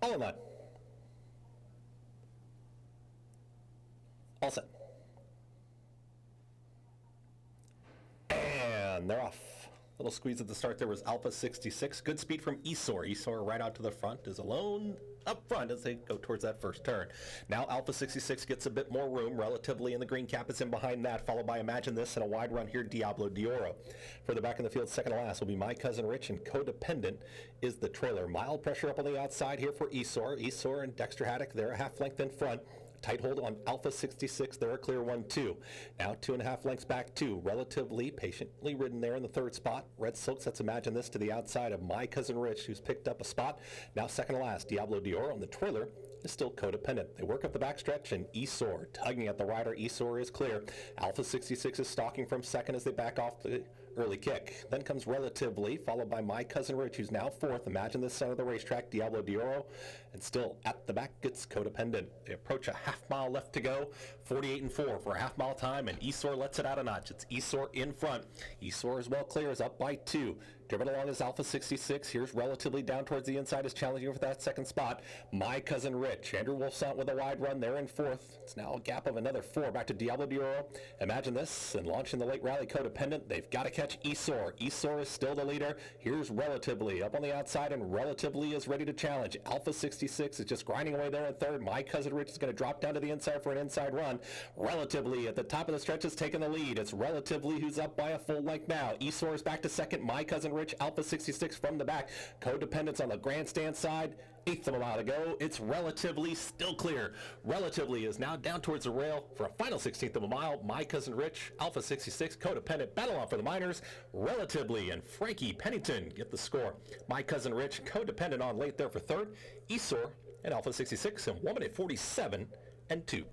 All in line. All set. And they're off. Little squeeze at the start there was Alpha 66. Good speed from Esor. Esor right out to the front is alone up front as they go towards that first turn. Now Alpha 66 gets a bit more room relatively in the green cap. It's in behind that, followed by Imagine This and a wide run here, Diablo Dioro. Further back in the field, second to last will be My Cousin Rich, and Codependent is the trailer. Mild pressure up on the outside here for Esor. Esor and Dexter Haddock, they're a half length in front. Tight hold on Alpha 66. They're a clear 1-2. Now 2.5 lengths back, 2. Relatively patiently ridden there in the third spot. Red Silk sets Imagine This to the outside of My Cousin Rich, who's picked up a spot. Now second to last, Diablo Dior on the trailer is still Codependent. They work up the backstretch, and Esor tugging at the rider. Esor is clear. Alpha 66 is stalking from second as they back off the early kick. Then comes Relatively, followed by My Cousin Rich, who's now fourth. Imagine This center of the racetrack, Diablo Dioro, and still at the back gets Codependent. They approach a half mile left to go, 48-4 for a half mile time, and Esor lets it out a notch. It's Esor in front. Esor is well clear, is up by 2. Driven along is Alpha 66. Here's Relatively down towards the inside, is challenging for that second spot. My Cousin Rich. Andrew Wolfsont with a wide run there in fourth. It's now a gap of another 4 back to Diablo Dioro. Imagine This, and launching the late rally, Codependent. They've got to catch Esor. Esor is still the leader. Here's Relatively up on the outside, and Relatively is ready to challenge. Alpha 66 is just grinding away there in third. My Cousin Rich is going to drop down to the inside for an inside run. Relatively at the top of the stretch is taking the lead. It's Relatively who's up by a full length now. Esor is back to second. My Cousin Rich, Alpha 66 from the back. Codependence on the grandstand side. Eighth of a mile to go. It's Relatively still clear. Relatively is now down towards the rail for a final 16th of a mile. My Cousin Rich, Alpha 66, Codependent battle on for the minors. Relatively and Frankie Pennington get the score. My Cousin Rich, Codependent on late there for third. Esor and Alpha 66 in 1 minute 47 and 2.